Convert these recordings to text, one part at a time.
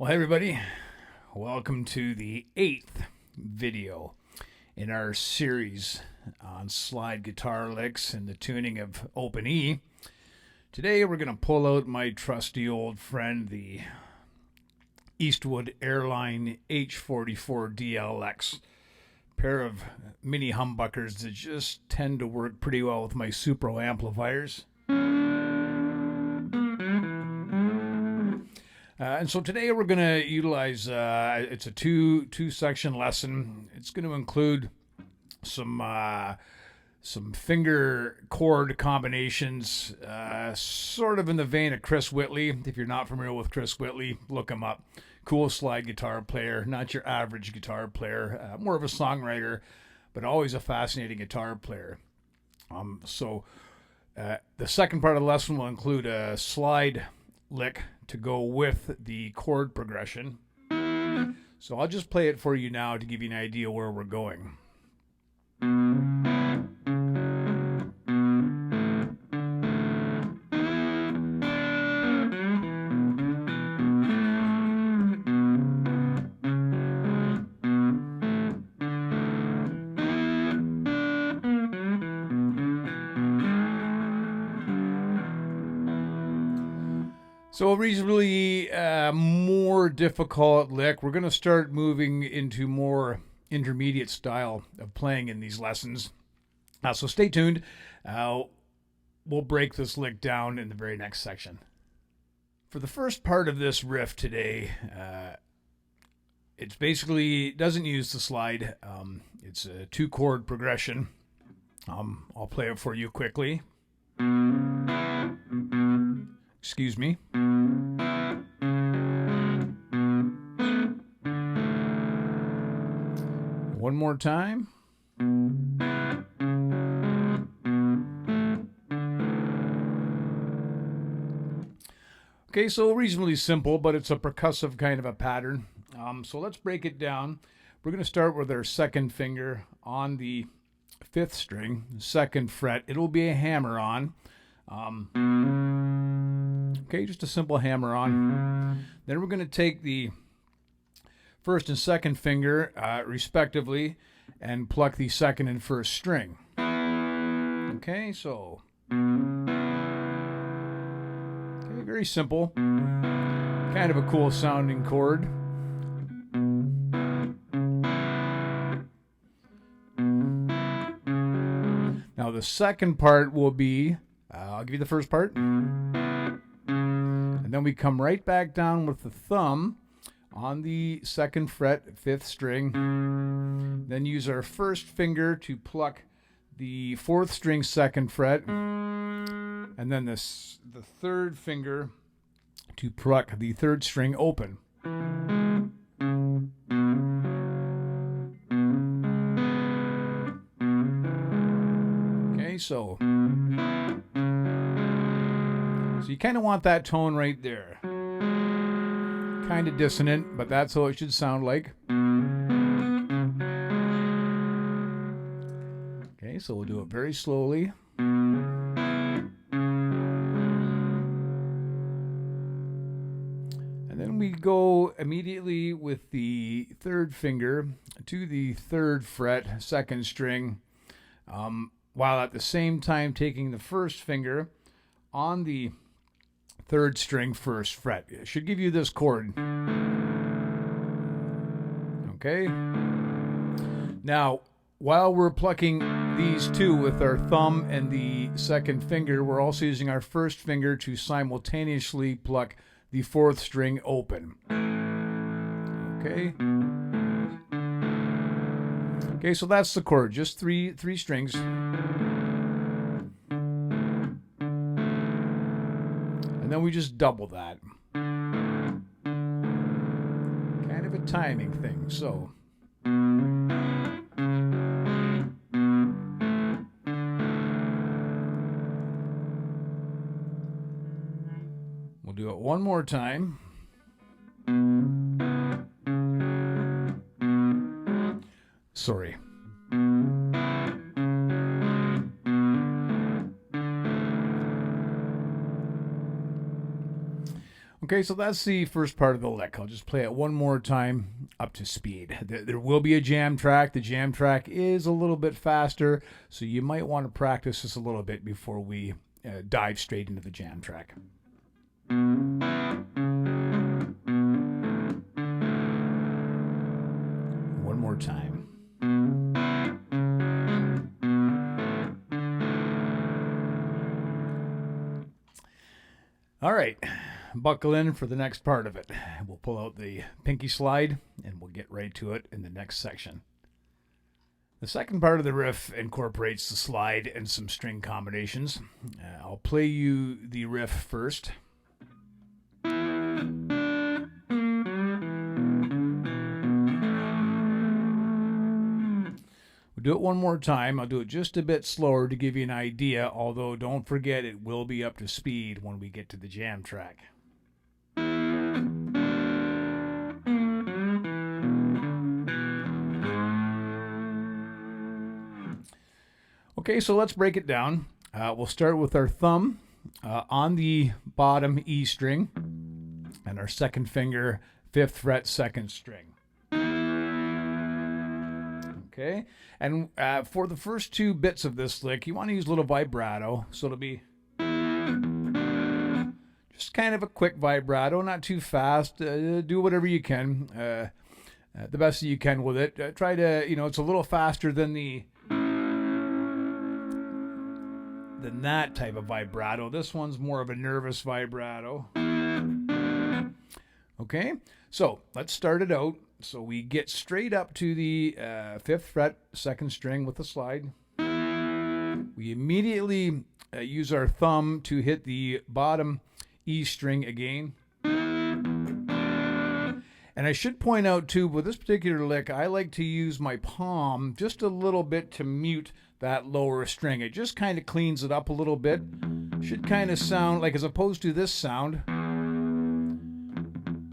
Well, hey everybody, welcome to the 8th video in our series on slide guitar licks and the tuning of open E. Today we're going to pull out my trusty old friend, the Eastwood Airline H44 DLX. Pair of mini humbuckers that just tend to work pretty well with my Supro amplifiers. And so today we're going to utilize, it's a two section lesson. It's going to include some finger chord combinations, sort of in the vein of Chris Whitley. If you're not familiar with Chris Whitley, look him up. Cool slide guitar player, not your average guitar player, more of a songwriter, but always a fascinating guitar player. The second part of the lesson will include a slide lick to go with the chord progression. So I'll just play it for you now to give you an idea where we're going. So a reasonably more difficult lick. We're going to start moving into more intermediate style of playing in these lessons. So stay tuned. We'll break this lick down in the very next section. For the first part of this riff today, it's basically doesn't use the slide. It's a 2-chord progression. I'll play it for you quickly. Excuse me. One more time. Okay, so reasonably simple, but it's a percussive kind of a pattern. So let's break it down. We're going to start with our second finger on the 5th string, 2nd fret. It'll be a hammer on. Okay, just a simple hammer on. Then we're going to take the 1st and 2nd finger, respectively, and pluck the 2nd and 1st string. Okay, so. Okay, very simple. Kind of a cool sounding chord. Now the second part will be, I'll give you the first part. And then we come right back down with the thumb on the 2nd fret, 5th string. Then use our 1st finger to pluck the 4th string, 2nd fret. And then the 3rd finger to pluck the 3rd string open. Okay, so you kind of want that tone right there. Kind of dissonant, but that's how it should sound like. Okay, so we'll do it very slowly. And then we go immediately with the 3rd finger to the 3rd fret, 2nd string, while at the same time taking the 1st finger on the 3rd string, 1st fret. It should give you this chord. Okay. Now, while we're plucking these two with our thumb and the 2nd finger, we're also using our 1st finger to simultaneously pluck the 4th string open. Okay. Okay, so that's the chord. Just three strings. And then we just double that. Kind of a timing thing, so. We'll do it one more time. Sorry. Okay, so that's the first part of the lick. I'll just play it one more time up to speed. There will be a jam track. The jam track is a little bit faster, so you might want to practice this a little bit before we dive straight into the jam track. One more time. All right, buckle in for the next part of it. We'll pull out the pinky slide and we'll get right to it in the next section. The second part of the riff incorporates the slide and some string combinations. I'll play you the riff first. Do it one more time. I'll do it just a bit slower to give you an idea, although don't forget it will be up to speed when we get to the jam track. Okay, so let's break it down. We'll start with our thumb on the bottom E string and our second finger, 5th fret, 2nd string. Okay, and for the first two bits of this lick, you want to use a little vibrato, so it'll be just kind of a quick vibrato, not too fast. Do whatever you can, the best that you can with it. Try to, it's a little faster than that type of vibrato. This one's more of a nervous vibrato. Okay, so let's start it out. So we get straight up to the 5th fret, 2nd string with the slide. We immediately use our thumb to hit the bottom E string again. And I should point out too, with this particular lick, I like to use my palm just a little bit to mute that lower string. It just kind of cleans it up a little bit. Should kind of sound like, as opposed to this sound,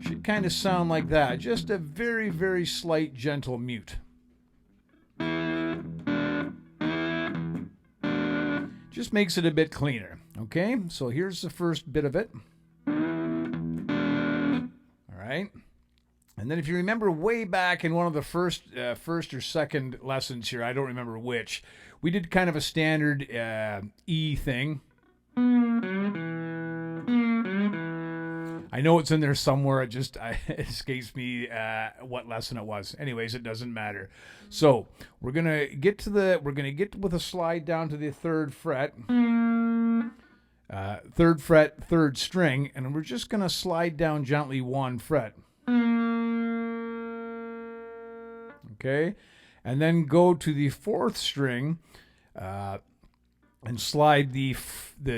should kind of sound like that. Just a very, very slight, gentle mute. Just makes it a bit cleaner. Okay, so here's the first bit of it. All right. And then if you remember way back in one of the first or second lessons here, I don't remember which, we did kind of a standard E thing. I know it's in there somewhere. It escapes me what lesson it was. Anyways, it doesn't matter. So we're gonna get with a slide down to the 3rd fret, 3rd fret, 3rd string, and we're just gonna slide down gently 1 fret. Okay, and then go to the 4th string. And slide the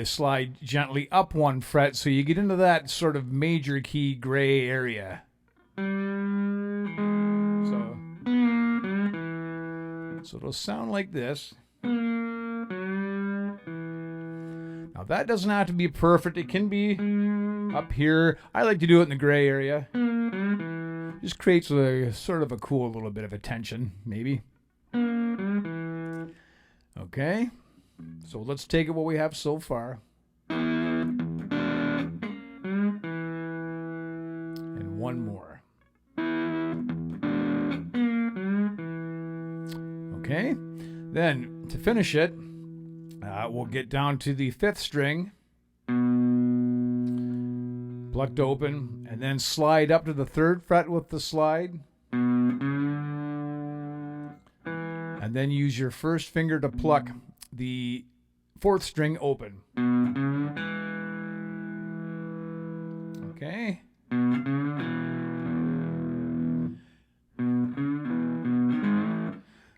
slide gently up 1 fret, so you get into that sort of major key gray area. So it'll sound like this. Now that doesn't have to be perfect. It can be up here. I like to do it in the gray area. Just creates a sort of a cool little bit of a tension, maybe. Okay. So let's take it what we have so far. And one more. Okay. Then to finish it, we'll get down to the 5th string, plucked open, and then slide up to the 3rd fret with the slide. And then use your first finger to pluck the 4th string open. Okay.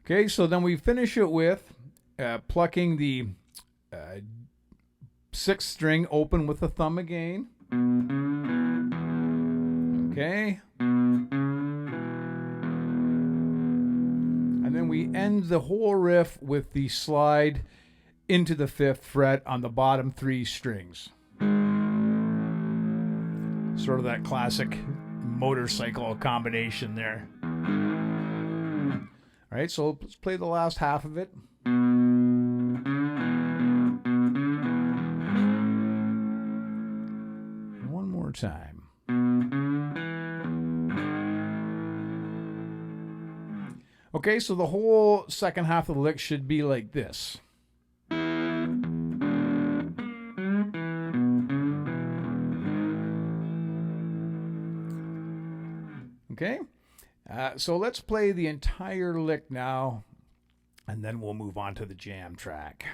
Okay, so then we finish it with plucking the 6th string open with the thumb again. Okay. And then we end the whole riff with the slide into the 5th fret on the bottom 3 strings. Sort of that classic motorcycle combination there. All right, so let's play the last half of it. One more time. Okay, so the whole second half of the lick should be like this. Okay, so let's play the entire lick now, and then we'll move on to the jam track.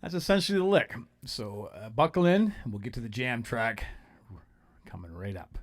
That's essentially the lick. So buckle in, and we'll get to the jam track coming right up.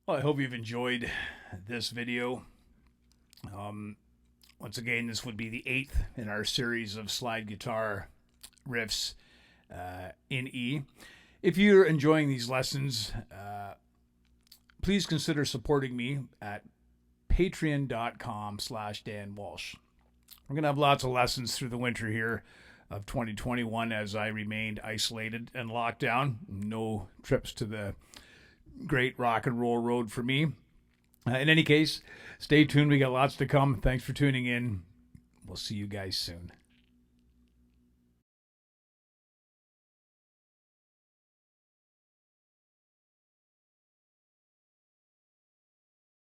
Well, I hope you've enjoyed this video. Once again, this would be the 8th in our series of slide guitar riffs in E. If you're enjoying these lessons, please consider supporting me at patreon.com/Dan Walsh. We're going to have lots of lessons through the winter here of 2021 as I remained isolated and locked down. No trips to the great rock and roll road for me. In any case, stay tuned. We got lots to come. Thanks for tuning in. We'll see you guys soon.